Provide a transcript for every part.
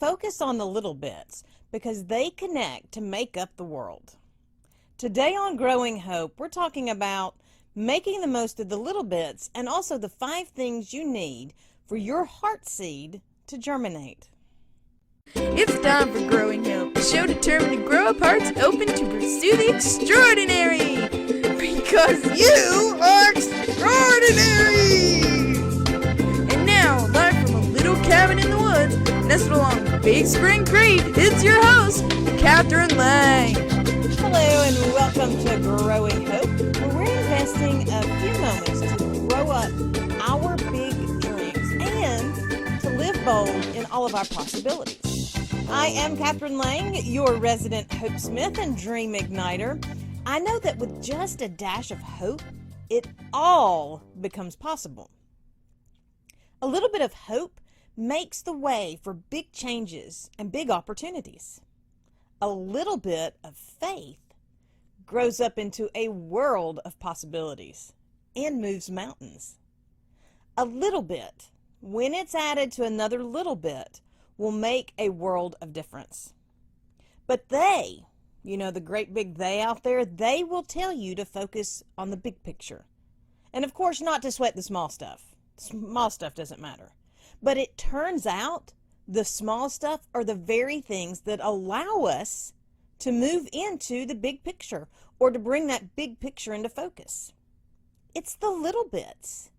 focus on the little bits because they connect to make up the world. Today on Growing Hope, we're talking about making the most of the little bits and also the 5 things you need for your heart seed to germinate. It's time for Growing Hope, a show determined to grow up hearts open to pursue the extraordinary. Because you are extraordinary! And now, live from a little cabin in the woods, nestled along Big Spring Creek, it's your host, Kathryn Lang. Hello and welcome to Growing Hope, where we're investing a few moments to grow up our big dreams and to live bold in all of our possibilities. I am Kathryn Lang, your resident Hope Smith and Dream Igniter. I know that with just a dash of hope, it all becomes possible. A little bit of hope makes the way for big changes and big opportunities. A little bit of faith grows up into a world of possibilities and moves mountains. A little bit, when it's added to another little bit, will make a world of difference. But they, the great big they out there, they will tell you to focus on the big picture. And of course, not to sweat the small stuff. Small stuff doesn't matter. But it turns out the small stuff are the very things that allow us to move into the big picture or to bring that big picture into focus. It's the little bits.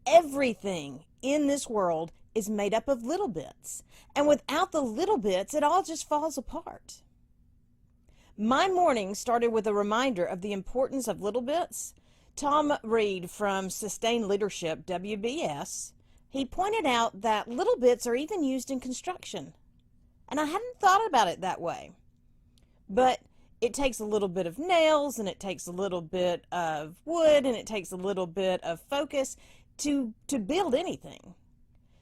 Everything in this world is made up of little bits. And without the little bits, it all just falls apart. My morning started with a reminder of the importance of little bits. Tom Reed from Sustained Leadership, WBS, he pointed out that little bits are even used in construction. And I hadn't thought about it that way. But it takes a little bit of nails, and it takes a little bit of wood, and it takes a little bit of focus to build anything.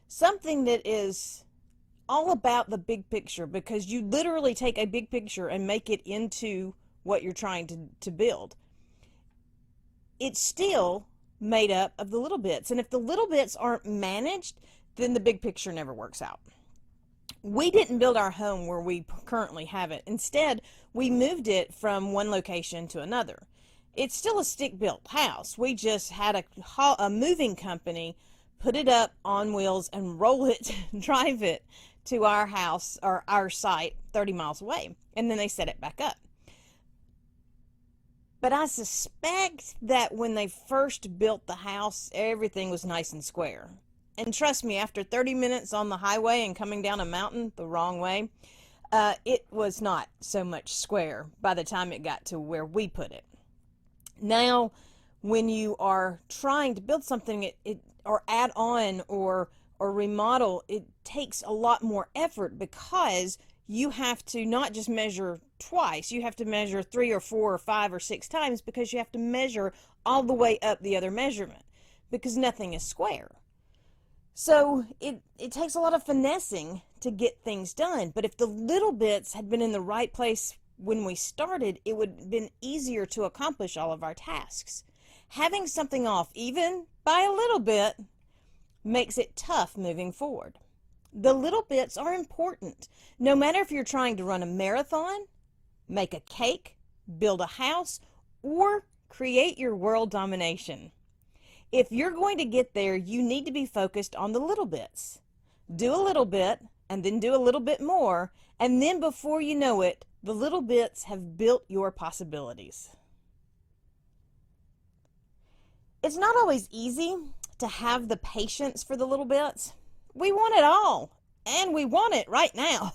Something that is all about the big picture, because you literally take a big picture and make it into what you're trying to build. It's still made up of the little bits. And if the little bits aren't managed, then the big picture never works out. We didn't build our home where we currently have it. Instead, we moved it from one location to another. It's still a stick-built house. We just had a moving company put it up on wheels and roll it, drive it to our house or our site 30 miles away. And then they set it back up. But I suspect that when they first built the house, everything was nice and square. And trust me, after 30 minutes on the highway and coming down a mountain the wrong way, it was not so much square by the time it got to where we put it. Now, when you are trying to build something or add on or remodel, it takes a lot more effort because you have to not just measure twice, you have to measure 3 or 4 or 5 or 6 times because you have to measure all the way up the other measurement because nothing is square. So it takes a lot of finessing to get things done. But if the little bits had been in the right place when we started, it would have been easier to accomplish all of our tasks. Having something off, even by a little bit, makes it tough moving forward. The little bits are important. No matter if you're trying to run a marathon, make a cake, build a house, or create your world domination. If you're going to get there, you need to be focused on the little bits. Do a little bit, and then do a little bit more, and then before you know it, the little bits have built your possibilities. It's not always easy to have the patience for the little bits. We want it all, and we want it right now.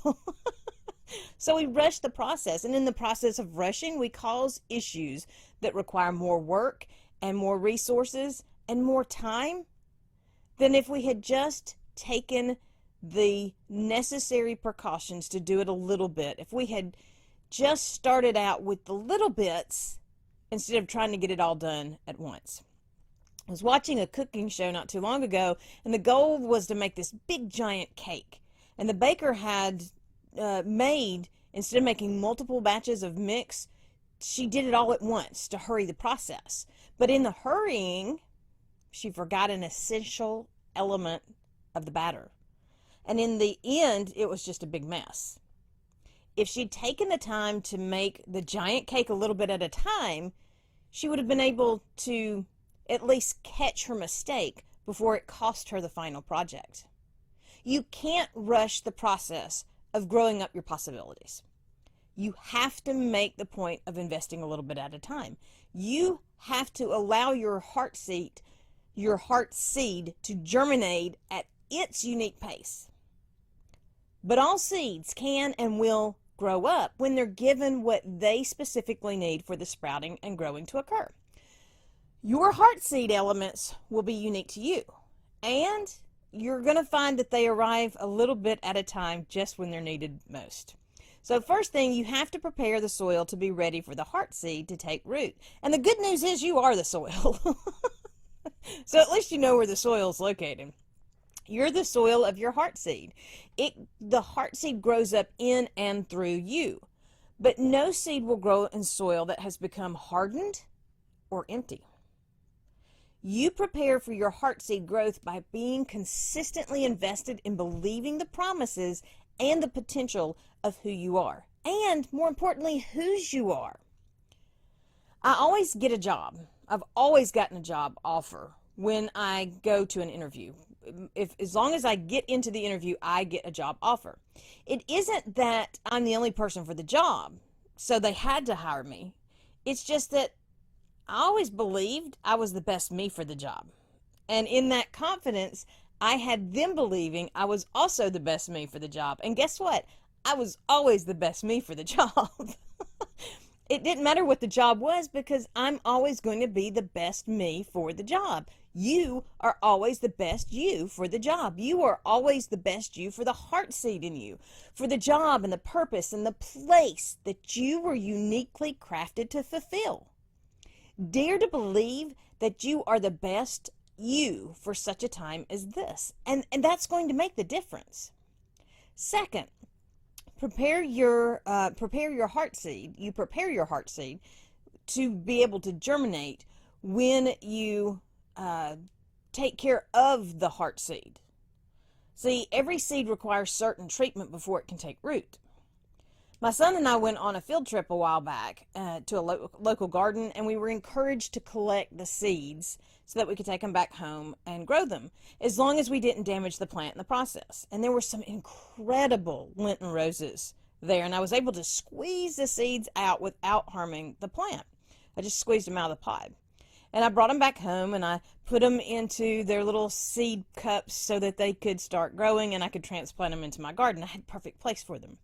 So we rush the process, and in the process of rushing, we cause issues that require more work and more resources and more time than if we had just taken the necessary precautions to do it a little bit. If we had just started out with the little bits instead of trying to get it all done at once. I was watching a cooking show not too long ago, and the goal was to make this big giant cake. And the baker had made, instead of making multiple batches of mix, she did it all at once to hurry the process. But in the hurrying, she forgot an essential element of the batter. And in the end, it was just a big mess. If she'd taken the time to make the giant cake a little bit at a time, she would have been able to at least catch her mistake before it cost her the final project. You can't rush the process of growing up your possibilities. You have to make the point of investing a little bit at a time. You have to allow your heart seed to germinate at its unique pace. But all seeds can and will grow up when they're given what they specifically need for the sprouting and growing to occur. Your heart seed elements will be unique to you, and you're going to find that they arrive a little bit at a time just when they're needed most. So first thing, you have to prepare the soil to be ready for the heart seed to take root. And the good news is you are the soil. So at least you know where the soil is located. You're the soil of your heart seed. The heart seed grows up in and through you. But no seed will grow in soil that has become hardened or empty. You prepare for your heart seed growth by being consistently invested in believing the promises and the potential of who you are, and more importantly, whose you are. I always get a job. I've always gotten a job offer when I go to an interview. As long as I get into the interview, I get a job offer. It isn't that I'm the only person for the job, so they had to hire me. It's just that I always believed I was the best me for the job. And in that confidence, I had them believing I was also the best me for the job. And guess what? I was always the best me for the job. It didn't matter what the job was because I'm always going to be the best me for the job. You are always the best you for the job. You are always the best you for the heart seed in you, for the job and the purpose and the place that you were uniquely crafted to fulfill. Dare to believe that you are the best you for such a time as this. And that's going to make the difference. Second, prepare your heart seed. You prepare your heart seed to be able to germinate when you take care of the heart seed. See, every seed requires certain treatment before it can take root. My son and I went on a field trip a while back to a local garden, and we were encouraged to collect the seeds so that we could take them back home and grow them, as long as we didn't damage the plant in the process. And there were some incredible Lenten roses there, and I was able to squeeze the seeds out without harming the plant. I just squeezed them out of the pod. And I brought them back home, and I put them into their little seed cups so that they could start growing, and I could transplant them into my garden. I had a perfect place for them.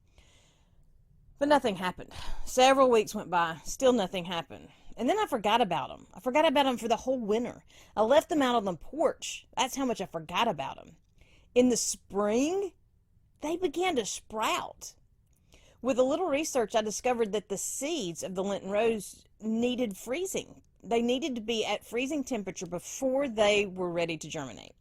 But nothing happened. Several weeks went by, still nothing happened. And then I forgot about them. I forgot about them for the whole winter. I left them out on the porch. That's how much I forgot about them. In the spring, they began to sprout. With a little research, I discovered that the seeds of the Lenten rose needed freezing. They needed to be at freezing temperature before they were ready to germinate.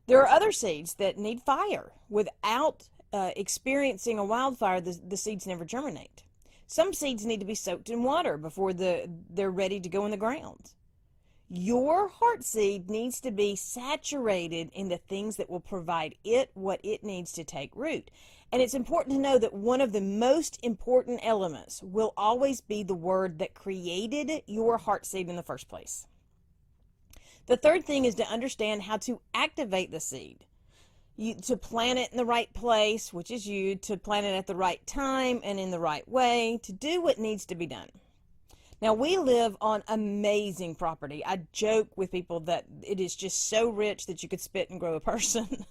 There are other seeds that need fire. Without experiencing a wildfire, the seeds never germinate. Some seeds need to be soaked in water before they're ready to go in the ground. Your heart seed needs to be saturated in the things that will provide it what it needs to take root. And it's important to know that one of the most important elements will always be the word that created your heart seed in the first place. The third thing is to understand how to activate the seed. To plant it in the right place, which is you, to plant it at the right time and in the right way, to do what needs to be done. Now, we live on amazing property. I joke with people that it is just so rich that you could spit and grow a person.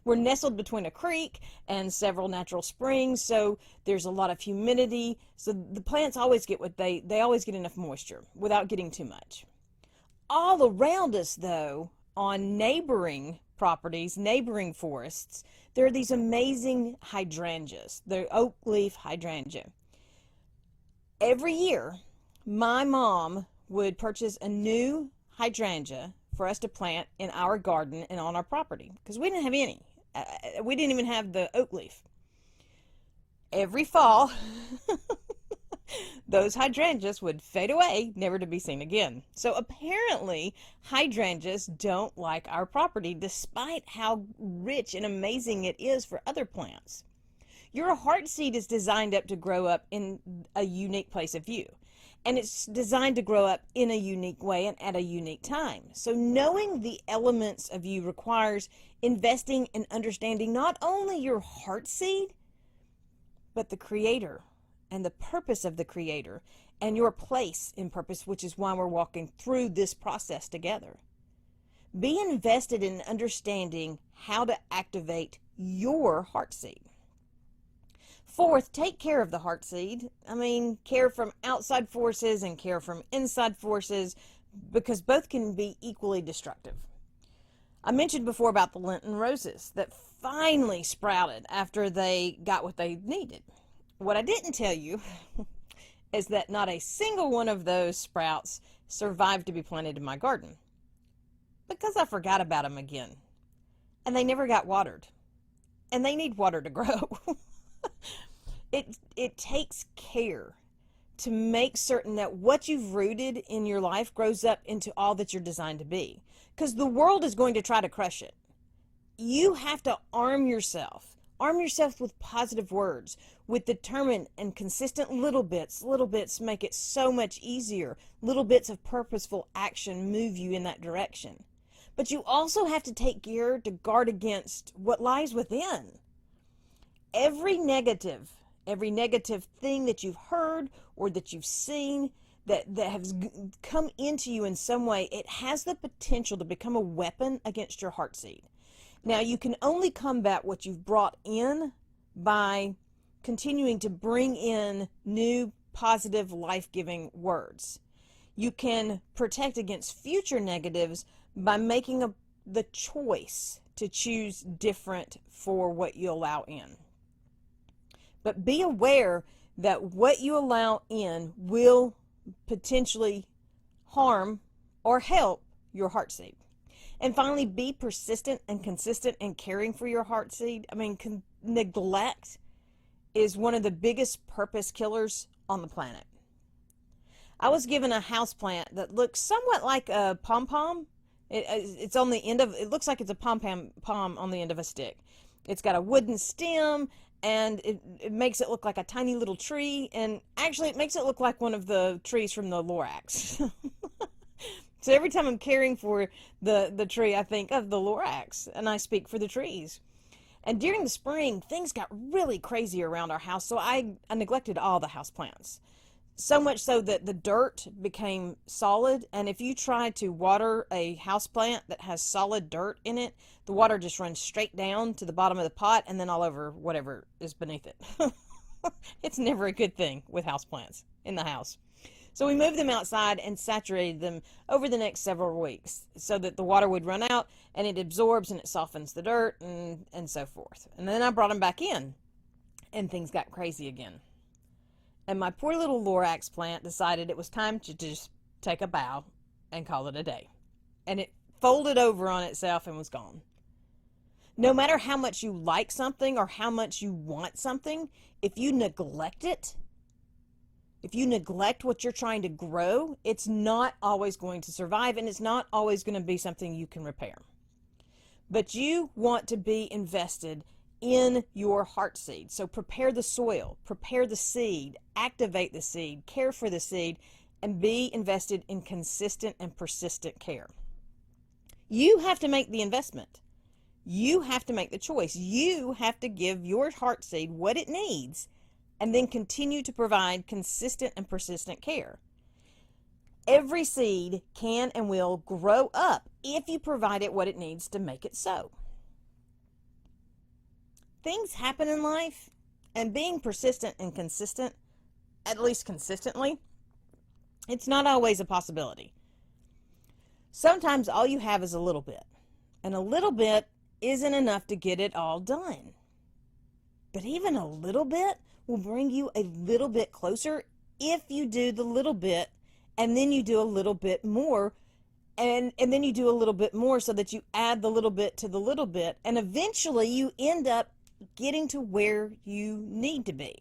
We're nestled between a creek and several natural springs, so there's a lot of humidity. So the plants always get they always get enough moisture without getting too much. All around us, though, on neighboring properties, neighboring forests, there are these amazing hydrangeas. They're oak leaf hydrangea. Every year, my mom would purchase a new hydrangea for us to plant in our garden and on our property because we didn't have any. We didn't even have the oak leaf. Every fall, those hydrangeas would fade away, never to be seen again. So apparently, hydrangeas don't like our property, despite how rich and amazing it is for other plants. Your heart seed is designed up to grow up in a unique place of view. And it's designed to grow up in a unique way and at a unique time. So knowing the elements of you requires investing in understanding not only your heart seed, but the Creator and the purpose of the Creator and your place in purpose, which is why we're walking through this process together. Be invested in understanding how to activate your heart seed. Fourth, take care of the heart seed. Care from outside forces and care from inside forces, because both can be equally destructive. I mentioned before about the Lenten roses that finally sprouted after they got what they needed. What I didn't tell you is that not a single one of those sprouts survived to be planted in my garden, because I forgot about them again. And they never got watered. And they need water to grow. It takes care to make certain that what you've rooted in your life grows up into all that you're designed to be. Because the world is going to try to crush it. You have to arm yourself. Arm yourself with positive words, with determined and consistent little bits. Little bits make it so much easier. Little bits of purposeful action move you in that direction. But you also have to take care to guard against what lies within. Every negative thing that you've heard or that you've seen that has come into you in some way, it has the potential to become a weapon against your heart seed. Now, you can only combat what you've brought in by continuing to bring in new, positive, life-giving words. You can protect against future negatives by making the choice to choose different for what you allow in. But be aware that what you allow in will potentially harm or help your heart seed. And finally, be persistent and consistent in caring for your heart seed. Neglect is one of the biggest purpose killers on the planet. I was given a houseplant that looks somewhat like a pom-pom. It's on the end of, it looks like it's a pom-pom on the end of a stick. It's got a wooden stem, and it makes it look like a tiny little tree, and actually it makes it look like one of the trees from the Lorax. So every time I'm caring for the tree, I think of the Lorax, and I speak for the trees. And during the spring, things got really crazy around our house, so I neglected all the house plants. So much so that the dirt became solid, and if you try to water a house plant that has solid dirt in it, the water just runs straight down to the bottom of the pot and then all over whatever is beneath it. It's never a good thing with house plants in the house. So we moved them outside and saturated them over the next several weeks so that the water would run out and it absorbs and it softens the dirt and so forth. And then I brought them back in and things got crazy again. And my poor little Lorax plant decided it was time to just take a bow and call it a day. And it folded over on itself and was gone. No matter how much you like something or how much you want something, if you neglect it, if you neglect what you're trying to grow, it's not always going to survive, and it's not always going to be something you can repair. But you want to be invested in your heart seed. So prepare the soil, prepare the seed, activate the seed, care for the seed, and be invested in consistent and persistent care. You have to make the investment. You have to make the choice. You have to give your heart seed what it needs and then continue to provide consistent and persistent care. Every seed can and will grow up if you provide it what it needs to make it so. Things happen in life, and being persistent and consistent, at least consistently, it's not always a possibility. Sometimes all you have is a little bit, and a little bit isn't enough to get it all done. But even a little bit will bring you a little bit closer if you do the little bit, and then you do a little bit more, and then you do a little bit more so that you add the little bit to the little bit, and eventually you end up getting to where you need to be.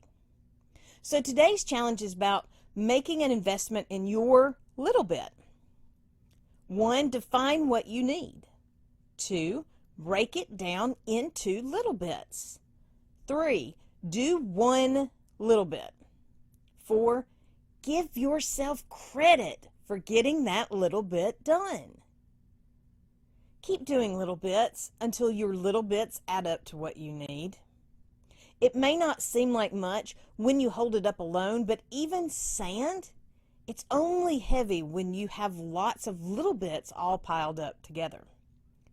So today's challenge is about making an investment in your little bit. 1, define what you need. 2, break it down into little bits. 3, do one little bit. 4, give yourself credit for getting that little bit done. Keep doing little bits until your little bits add up to what you need. It may not seem like much when you hold it up alone, but even sand, it's only heavy when you have lots of little bits all piled up together.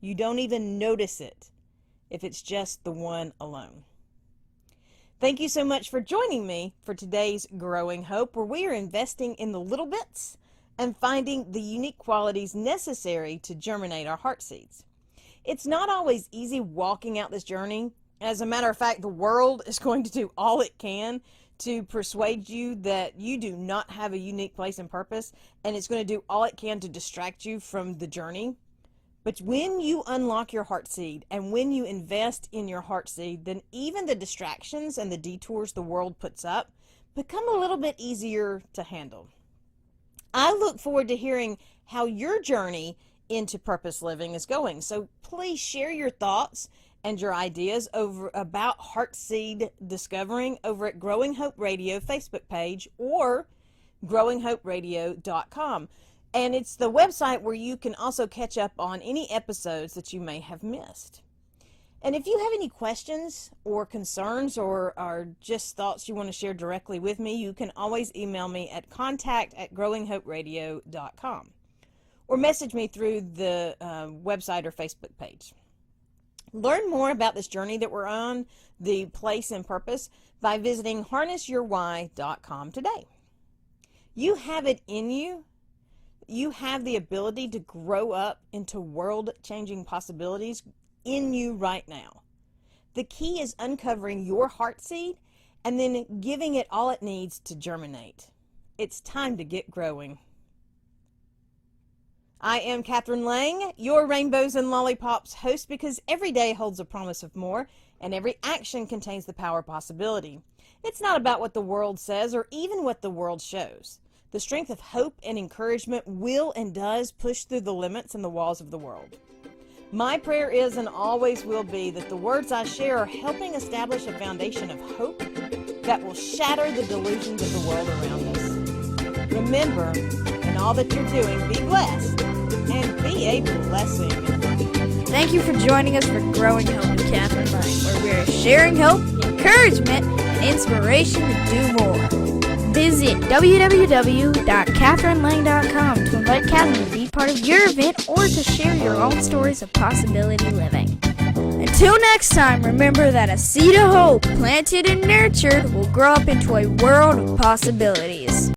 You don't even notice it if it's just the one alone. Thank you so much for joining me for today's Growing Hope, where we are investing in the little bits and finding the unique qualities necessary to germinate our heart seeds. It's not always easy walking out this journey. As a matter of fact, the world is going to do all it can to persuade you that you do not have a unique place and purpose, and it's going to do all it can to distract you from the journey. But when you unlock your heart seed and when you invest in your heart seed, then even the distractions and the detours the world puts up become a little bit easier to handle. I look forward to hearing how your journey into purpose living is going. So please share your thoughts and your ideas about heart seed discovering over at Growing Hope Radio Facebook page or growinghoperadio.com. And it's the website where you can also catch up on any episodes that you may have missed. And if you have any questions or concerns or just thoughts you want to share directly with me, you can always email me at contact@growinghoperadio.com or message me through the website or Facebook page. Learn more about this journey that we're on, the place and purpose, by visiting harnessyourwhy.com today. You have it in you. You have the ability to grow up into world-changing possibilities in you right now. The key is uncovering your heart seed and then giving it all it needs to germinate. It's time to get growing. I am Kathryn Lang, your Rainbows and Lollipops host, because every day holds a promise of more, and every action contains the power of possibility. It's not about what the world says or even what the world shows. The strength of hope and encouragement will and does push through the limits and the walls of the world. My prayer is and always will be that the words I share are helping establish a foundation of hope that will shatter the delusions of the world around us. Remember, in all that you're doing, be blessed and be a blessing. Thank you for joining us for Growing Hope with Kathryn Lang, where we are sharing hope, encouragement, and inspiration to do more. Visit www.kathrynlang.com to invite Kathryn to be part of your event or to share your own stories of possibility living. Until next time, remember that a seed of hope planted and nurtured will grow up into a world of possibilities.